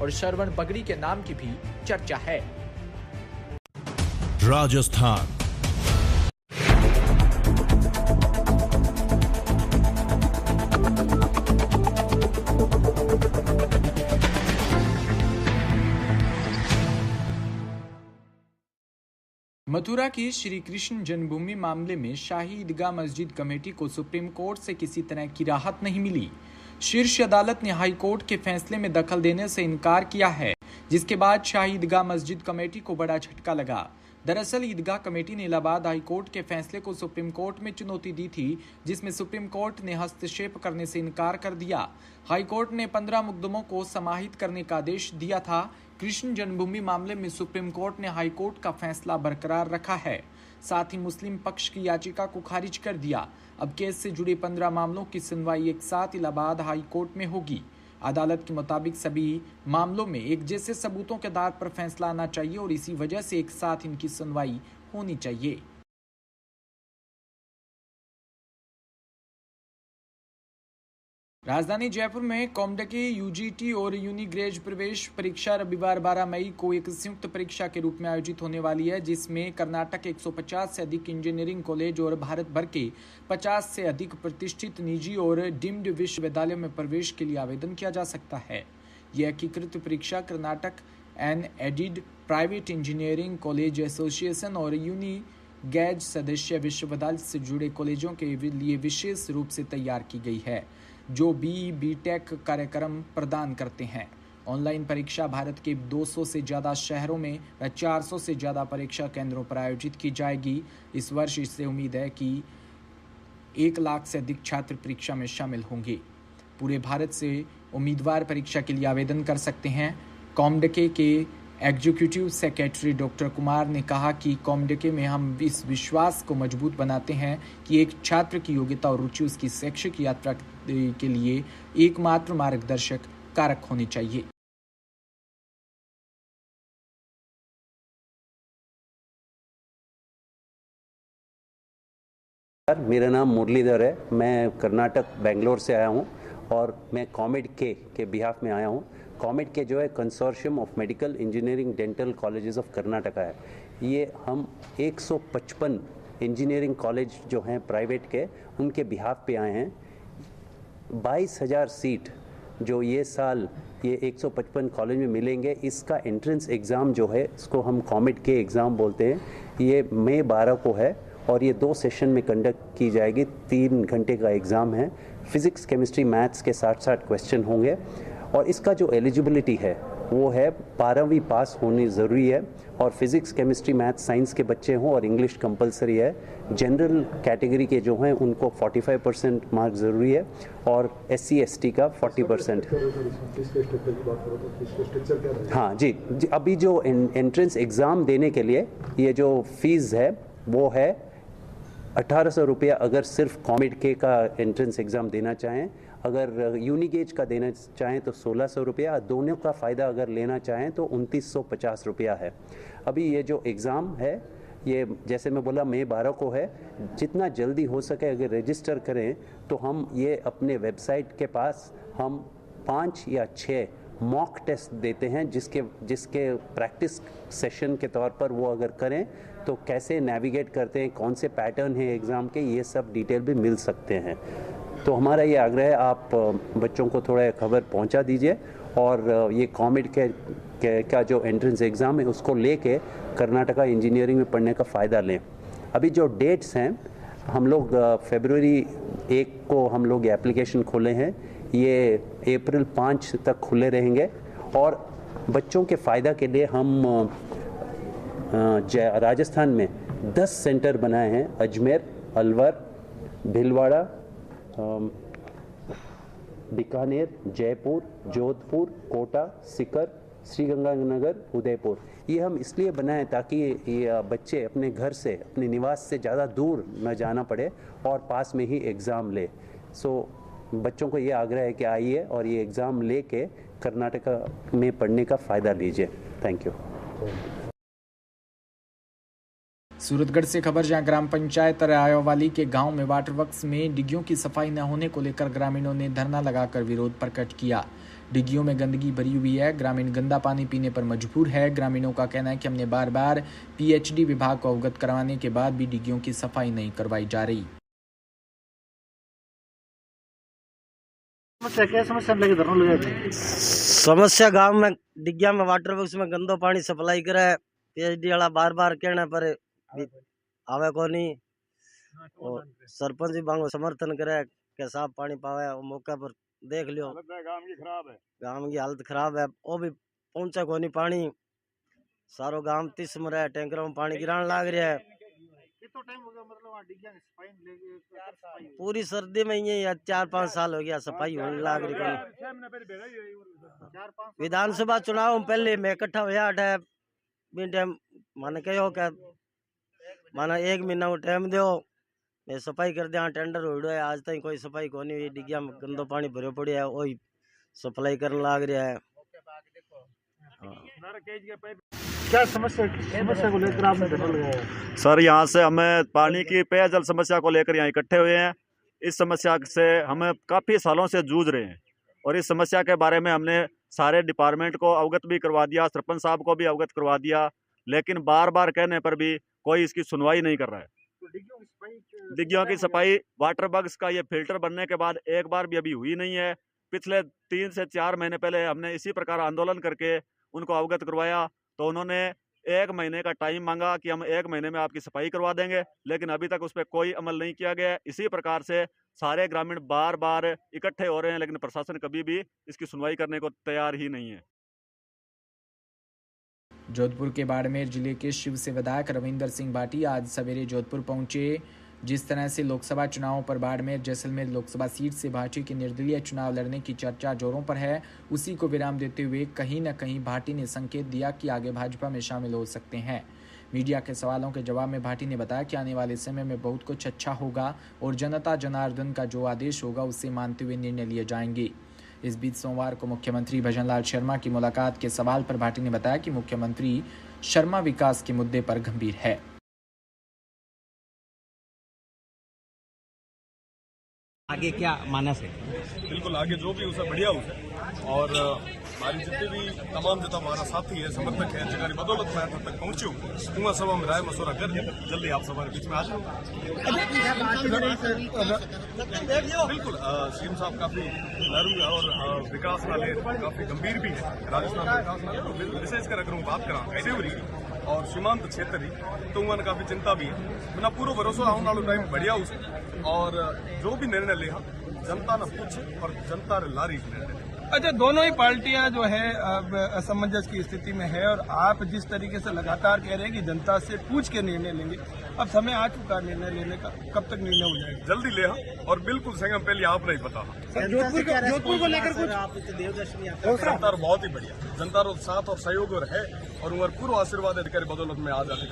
और श्रवण बगड़ी के नाम की भी चर्चा है। राजस्थान मथुरा की श्री कृष्ण जन्मभूमि मामले में शाही ईदगाह मस्जिद कमेटी को सुप्रीम कोर्ट से किसी तरह की राहत नहीं मिली। शीर्ष अदालत ने हाई कोर्ट के फैसले में दखल देने से इनकार किया है, जिसके बाद शाही ईदगाह मस्जिद कमेटी को बड़ा झटका लगा। दरअसल ईदगाह कमेटी ने इलाहाबाद हाई कोर्ट के फैसले को सुप्रीम कोर्ट में चुनौती दी थी, जिसमें सुप्रीम कोर्ट ने हस्तक्षेप करने से इनकार कर दिया। हाई कोर्ट ने 15 मुकदमों को समाहित करने का आदेश दिया था। कृष्ण जन्मभूमि मामले में सुप्रीम कोर्ट ने हाई कोर्ट का फैसला बरकरार रखा है, साथ ही मुस्लिम पक्ष की याचिका को खारिज कर दिया। अब केस से जुड़े 15 मामलों की सुनवाई एक साथ इलाहाबाद हाई कोर्ट में होगी। अदालत के मुताबिक सभी मामलों में एक जैसे सबूतों के आधार पर फैसला आना चाहिए और इसी वजह से एक साथ इनकी सुनवाई होनी चाहिए। राजधानी जयपुर में कॉमडके यूजीटी और यूनिग्रेज प्रवेश परीक्षा रविवार 12 मई को एक संयुक्त परीक्षा के रूप में आयोजित होने वाली है, जिसमें कर्नाटक के 150 से अधिक इंजीनियरिंग कॉलेज और भारत भर के 50 से अधिक प्रतिष्ठित निजी और डीम्ड विश्वविद्यालयों में प्रवेश के लिए आवेदन किया जा सकता है। यह एकीकृत परीक्षा Karnataka unaided private engineering college association और यूनिगैज सदस्य विश्वविद्यालय से जुड़े कॉलेजों के लिए विशेष रूप से तैयार की गई है, जो बी.टेक कार्यक्रम प्रदान करते हैं। ऑनलाइन परीक्षा भारत के 200 से ज़्यादा शहरों में व 400 से ज़्यादा परीक्षा केंद्रों पर आयोजित की जाएगी। इस वर्ष इससे उम्मीद है कि 1 लाख से अधिक छात्र परीक्षा में शामिल होंगे। पूरे भारत से उम्मीदवार परीक्षा के लिए आवेदन कर सकते हैं। कॉमडके के एग्जीक्यूटिव सेक्रेटरी डॉक्टर कुमार ने कहा कि कॉमडके में हम इस विश्वास को मजबूत बनाते हैं कि एक छात्र की योग्यता और रुचि उसकी शैक्षिक यात्रा के लिए एकमात्र मार्गदर्शक कारक होनी चाहिए। मेरा नाम मुरलीधर है। मैं कर्नाटक बेंगलोर से आया हूँ और मैं कॉमेड के बिहाफ में आया हूँ। कॉमेड के जो है consortium of medical engineering dental colleges of Karnataka है। ये हम 155 इंजीनियरिंग कॉलेज जो हैं प्राइवेट के, उनके बिहाफ पे आए हैं। 22,000 सीट जो ये साल ये 155 कॉलेज में मिलेंगे, इसका एंट्रेंस एग्ज़ाम जो है इसको हम कॉमेड के एग्ज़ाम बोलते हैं। ये मई 12 को है और ये 2 सेशन में कंडक्ट की जाएगी। 3 घंटे का एग्ज़ाम है। फिज़िक्स केमिस्ट्री मैथ्स के 60 क्वेश्चन होंगे और इसका जो एलिजिबिलिटी है वो है 12वीं पास होनी ज़रूरी है और फिज़िक्स केमिस्ट्री मैथ्स साइंस के बच्चे हों और इंग्लिश कंपलसरी है। जनरल कैटेगरी के जो हैं उनको 45% मार्क ज़रूरी है और SC ST का 40%। हाँ जी, अभी जो एंट्रेंस एग्ज़ाम देने के लिए ये जो फीस है वो है 1800 रुपया अगर सिर्फ कॉमेड के का एंट्रेंस एग्ज़ाम देना चाहें। अगर यूनिगेज का देना चाहें तो 1600 रुपया। दोनों का फ़ायदा अगर लेना चाहें तो 2950 रुपया है। अभी ये जो एग्ज़ाम है ये जैसे मैं बोला मई 12 को है। जितना जल्दी हो सके अगर रजिस्टर करें तो हम ये अपने वेबसाइट के पास हम 5 या 6 मॉक टेस्ट देते हैं, जिसके प्रैक्टिस सेशन के तौर पर वो अगर करें तो कैसे नेविगेट करते हैं, कौन से पैटर्न है एग्ज़ाम के, ये सब डिटेल भी मिल सकते हैं। तो हमारा ये आग्रह है आप बच्चों को थोड़ा खबर पहुंचा दीजिए और ये कॉमेड का जो एंट्रेंस एग्ज़ाम है उसको लेके कर्नाटका इंजीनियरिंग में पढ़ने का फ़ायदा लें। अभी जो डेट्स हैं हम लोग फरवरी 1 को हम लोग एप्लीकेशन खोले हैं, ये अप्रैल 5 तक खुले रहेंगे और बच्चों के फ़ायदा के लिए हम राजस्थान में 10 सेंटर बनाए हैं। अजमेर, अलवर, भीलवाड़ा, बीकानेर, जयपुर, जोधपुर, कोटा, सीकर, श्रीगंगानगर, उदयपुर। ये हम इसलिए बनाए ताकि ये बच्चे अपने घर से, अपने निवास से ज़्यादा दूर न जाना पड़े और पास में ही एग्ज़ाम ले। बच्चों को ये आग्रह है कि आइए और ये एग्ज़ाम लेके कर्नाटका में पढ़ने का फ़ायदा लीजिए। Thank you. सूरतगढ़ से खबर, जहां ग्राम पंचायत रायोवाली के गांव में वाटर वर्क्स में डिग्गियों की सफाई न होने को लेकर ग्रामीणों ने धरना लगाकर विरोध प्रकट किया। डिग्गियों में गंदगी भरी हुई है। ग्रामीण गंदा पानी पीने पर मजबूर है। ग्रामीणों का कहना है कि हमने बार बार पीएचडी विभाग को अवगत करवाने के बाद भी डिग्गियों की सफाई नहीं करवाई जा रही। समस्या गांव में डिग्गिया में वाटर बॉक्स में गंदो पानी सप्लाई करे। पीएचडी वाला बार बार कहने पर आवे को नहीं। और सरपंच भी बांगो समर्थन करे के साफ पानी पावे। मौके पर देख लियो गांव की हालत खराब है। वो भी पहुंचे को नहीं पानी। सारो गांव तिस में रहे। टैंकर में पानी गिरान लाग रहा है। पूरी सर्दी में ये 4-5 साल हो गया सफाई होने लाग रही। विधानसभा चुनाव पहले मैं इकट्ठा हुआ है। मैंने कहो कि माना 1 महीना को टाइम दो मैं सफाई कर दिया। टेंडर हो है आज तक कोई सफाई को नहीं हुई। डिग्गिया में गंदो पानी भरो पड़िया है। वही सप्लाई करने लाग रहा है। क्या समस्या को लेकर आपने धरना लगाया? सर यहाँ से हमें पानी की पेयजल समस्या को लेकर यहाँ इकट्ठे हुए हैं। इस समस्या से हमें काफ़ी सालों से जूझ रहे हैं और इस समस्या के बारे में हमने सारे डिपार्टमेंट को अवगत भी करवा दिया, सरपंच साहब को भी अवगत करवा दिया, लेकिन बार बार कहने पर भी कोई इसकी सुनवाई नहीं कर रहा है। डिग्गियों की सफाई वाटर बग्स का ये फिल्टर बनने के बाद एक बार भी अभी हुई नहीं है। पिछले 3 से 4 महीने पहले हमने इसी प्रकार आंदोलन करके उनको अवगत करवाया तो उन्होंने 1 महीने का टाइम मांगा कि हम 1 महीने में आपकी सफाई करवा देंगे, लेकिन अभी तक उस पर कोई अमल नहीं किया गया है। इसी प्रकार से सारे ग्रामीण बार बार इकट्ठे हो रहे हैं, लेकिन प्रशासन कभी भी इसकी सुनवाई करने को तैयार ही नहीं है। जोधपुर के बाड़मेर जिले के शिव से विधायक रविंदर सिंह भाटी आज सवेरे जोधपुर पहुंचे। जिस तरह से लोकसभा चुनावों पर बाड़मेर जैसलमेर लोकसभा सीट से भाटी के निर्दलीय चुनाव लड़ने की चर्चा जोरों पर है, उसी को विराम देते हुए कहीं न कहीं भाटी ने संकेत दिया कि आगे भाजपा में शामिल हो सकते हैं। मीडिया के सवालों के जवाब में भाटी ने बताया कि आने वाले समय में बहुत कुछ अच्छा होगा और जनता जनार्दन का जो आदेश होगा उससे मानते हुए निर्णय लिए जाएंगे। इस बीच सोमवार को मुख्यमंत्री भजनलाल शर्मा की मुलाकात के सवाल पर भाटी ने बताया कि मुख्यमंत्री शर्मा विकास के मुद्दे पर गंभीर है। आगे क्या मानस है? बिल्कुल आगे जो भी उसे बढ़िया हो और हमारी जितने भी तमाम जो हमारा साथी है समर्थक है जगह बदौलत मैं तब तक पहुंचूँ दूंगा सभा में राय मशवरा कर जल्दी आप सभा के बीच में आ जाऊँ। बिल्कुल सीएम साहब काफी नरम और विकास वाले काफी गंभीर भी है। राजस्थान विकास वाले विशेषकर अगर मैं बात करा ऐसे और सीमांत क्षेत्र ही तो उन्होंने काफी चिंता भी है। बिना पूरा भरोसा आने वाला टाइम बढ़िया उसे और जो भी निर्णय लिया जनता ने पूछे और जनता ने लारी निर्णय। अच्छा, दोनों ही पार्टियां जो है असमंजस की स्थिति में है और आप जिस तरीके से लगातार कह रहे हैं कि जनता से पूछ के निर्णय लेंगे, अब समय आ चुका निर्णय लेने का, कब तक निर्णय हो जाएगा? जल्दी ले और बिल्कुल संगम पहले आप नहीं पता जोधपुर को लेकर कुछ जनता बहुत ही बढ़िया जनता साथ और सहयोग और है और उम्र पूर्व आशीर्वाद अधिकारी बदौलत में आज आते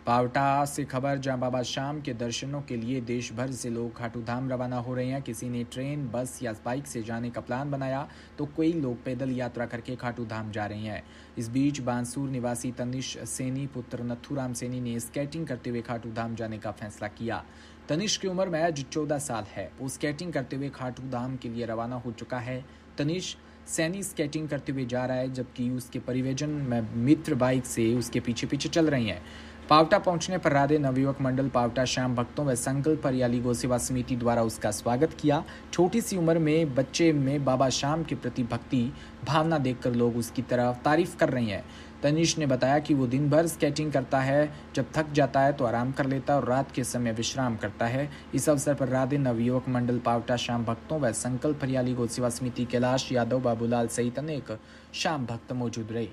पावटा से खबर, जहां बाबा श्याम के दर्शनों के लिए देश भर से लोग खाटू धाम रवाना हो रहे हैं। किसी ने ट्रेन, बस या बाइक से जाने का प्लान बनाया तो कई लोग पैदल यात्रा करके खाटू धाम जा रहे हैं। इस बीच बांसूर निवासी तनिष सैनी पुत्र नथुराम सैनी ने स्केटिंग करते हुए खाटू धाम जाने का फैसला किया। तनिष की उम्र महज 14 साल है। वो स्केटिंग करते हुए खाटू धाम के लिए रवाना हो चुका है। तनिष सैनी स्केटिंग करते हुए जा रहा है जबकि उसके परिवेजन में मित्र बाइक से उसके पीछे पीछे चल रही हैं। पावटा पहुंचने पर राधे नवयुवक मंडल पावटा श्याम भक्तों व संकल्प हरियाली गौ सेवा समिति द्वारा उसका स्वागत किया। छोटी सी उम्र में बच्चे में बाबा श्याम के प्रति भक्ति भावना देखकर लोग उसकी तरफ तारीफ कर रहे हैं। तनिष ने बताया कि वो दिन भर स्केटिंग करता है, जब थक जाता है तो आराम कर लेता है और रात के समय विश्राम करता है। इस अवसर पर राधे नवयुवक मंडल पावटा श्याम भक्तों व संकल्प हरियाली गौ सेवा समिति कैलाश यादव, बाबूलाल सहित अनेक श्याम भक्त मौजूद रहे।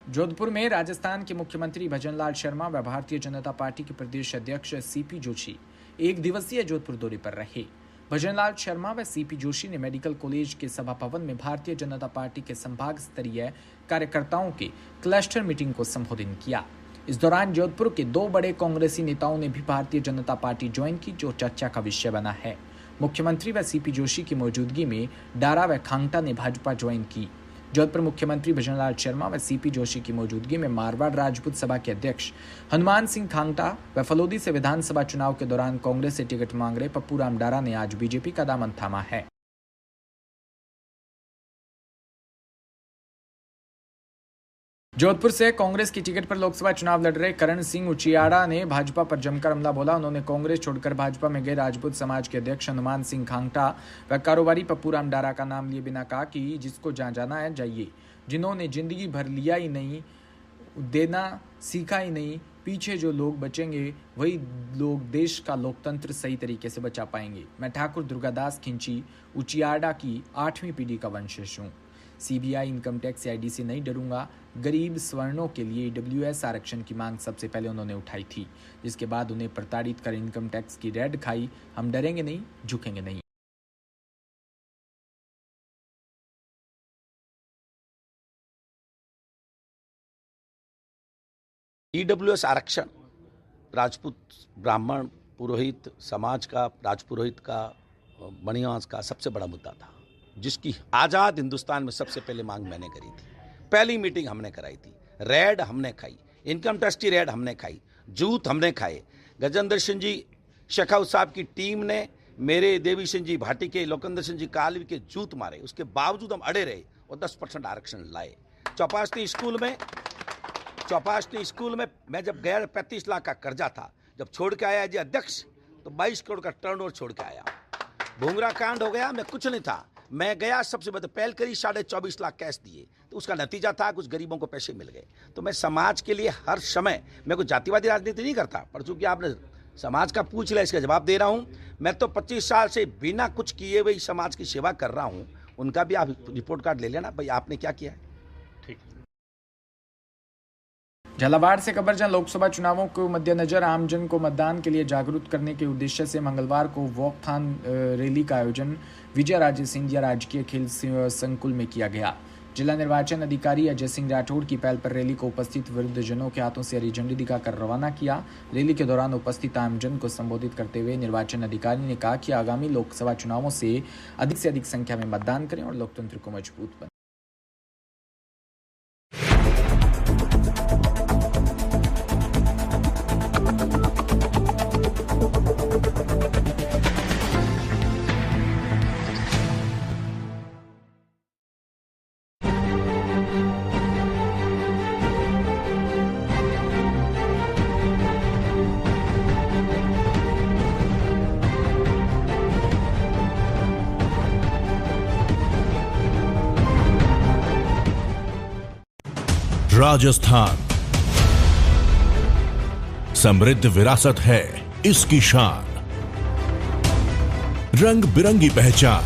जोधपुर में राजस्थान के मुख्यमंत्री भजनलाल शर्मा व भारतीय जनता पार्टी के प्रदेश अध्यक्ष सीपी जोशी 1 दिवसीय जोधपुर दौरे पर रहे। भजनलाल शर्मा व सीपी जोशी ने मेडिकल कॉलेज के सभा भवन में भारतीय जनता पार्टी के संभाग स्तरीय कार्यकर्ताओं के क्लस्टर मीटिंग को संबोधित किया। इस दौरान जोधपुर के 2 बड़े कांग्रेसी नेताओं ने भी भारतीय जनता पार्टी ज्वाइन की, जो चर्चा का विषय बना है। मुख्यमंत्री व सीपी जोशी की मौजूदगी में डारा व खांगटा ने भाजपा ज्वाइन की। जोधपुर मुख्यमंत्री भजनलाल शर्मा व सीपी जोशी की मौजूदगी में मारवाड़ राजपूत सभा के अध्यक्ष हनुमान सिंह खांगटा व फलोदी से विधानसभा चुनाव के दौरान कांग्रेस से टिकट मांग रहे पप्पू राम डारा ने आज बीजेपी का दामन थामा है। जोधपुर से कांग्रेस की टिकट पर लोकसभा चुनाव लड़ रहे करण सिंह उचियाड़ा ने भाजपा पर जमकर हमला बोला। उन्होंने कांग्रेस छोड़कर भाजपा में गए राजपूत समाज के अध्यक्ष हनुमान सिंह खांगटा व कारोबारी पप्पू राम डारा का नाम लिए बिना कहा कि जिसको जहां जाना है जाइए, जिन्होंने जिंदगी भर लिया ही नहीं, देना सीखा ही नहीं, पीछे जो लोग बचेंगे वही लोग देश का लोकतंत्र सही तरीके से बचा पाएंगे। मैं ठाकुर दुर्गादास खिंची उचियाड़ा की 8वीं पीढ़ी का वंशज हूँ। सीबीआई, इनकम टैक्स, सीआईडी से नहीं डरूंगा। गरीब स्वर्णों के लिए ईडब्ल्यूएस आरक्षण की मांग सबसे पहले उन्होंने उठाई थी, जिसके बाद उन्हें प्रताड़ित कर इनकम टैक्स की रेड खाई। हम डरेंगे नहीं, झुकेंगे नहीं। ईडब्ल्यूएस आरक्षण राजपूत ब्राह्मण पुरोहित समाज का, राजपुरोहित का, बनियास का सबसे बड़ा मुद्दा था, जिसकी आज़ाद हिंदुस्तान में सबसे पहले मांग मैंने करी थी। पहली मीटिंग हमने कराई थी, रेड हमने खाई, इनकम टैक्स की रेड हमने खाई, जूत हमने खाए। गजेंद्र सिंह जी शेखावत साहब की टीम ने मेरे देवी सिंह जी भाटी के, लोकेंद्र सिंह जी कालवी के जूत मारे। उसके बावजूद हम अड़े रहे और 10% आरक्षण लाए। चौपासनी स्कूल में मैं जब गया 35 लाख का कर्जा था, जब छोड़ के आया जी अध्यक्ष तो 22 करोड़ का टर्नओवर छोड़ के आया। भूंगरा कांड हो गया, मैं कुछ नहीं था, मैं गया सबसे पहल करी, 24.5 लाख कैश दिए, तो उसका नतीजा था कुछ गरीबों को पैसे मिल गए। तो मैं समाज के लिए हर समय, मैं कोई जातिवादी राजनीति नहीं करता, पर चूंकि आपने समाज का पूछ लिया इसका जवाब दे रहा हूं। मैं तो 25 साल से बिना कुछ किए हुए समाज की सेवा कर रहा हूं। उनका भी आप रिपोर्ट कार्ड ले लेना, भाई आपने क्या किया है। झालावाड़ से कबरजा लोकसभा चुनावों को मद्देनजर आमजन को मतदान के लिए जागरूक करने के उद्देश्य से मंगलवार को वॉकथॉन रैली का आयोजन विजय राजे सिंधिया राजकीय खेल संकुल में किया गया। जिला निर्वाचन अधिकारी अजय सिंह राठौड़ की पहल पर रैली को उपस्थित वृद्धजनों के हाथों से हरी झंडी दिखाकर रवाना किया। रैली के दौरान उपस्थित आमजन को संबोधित करते हुए निर्वाचन अधिकारी ने कहा कि आगामी लोकसभा चुनावों से अधिक संख्या में मतदान करें और लोकतंत्र को मजबूत बनाएं। राजस्थान समृद्ध विरासत है इसकी शान, रंग बिरंगी पहचान,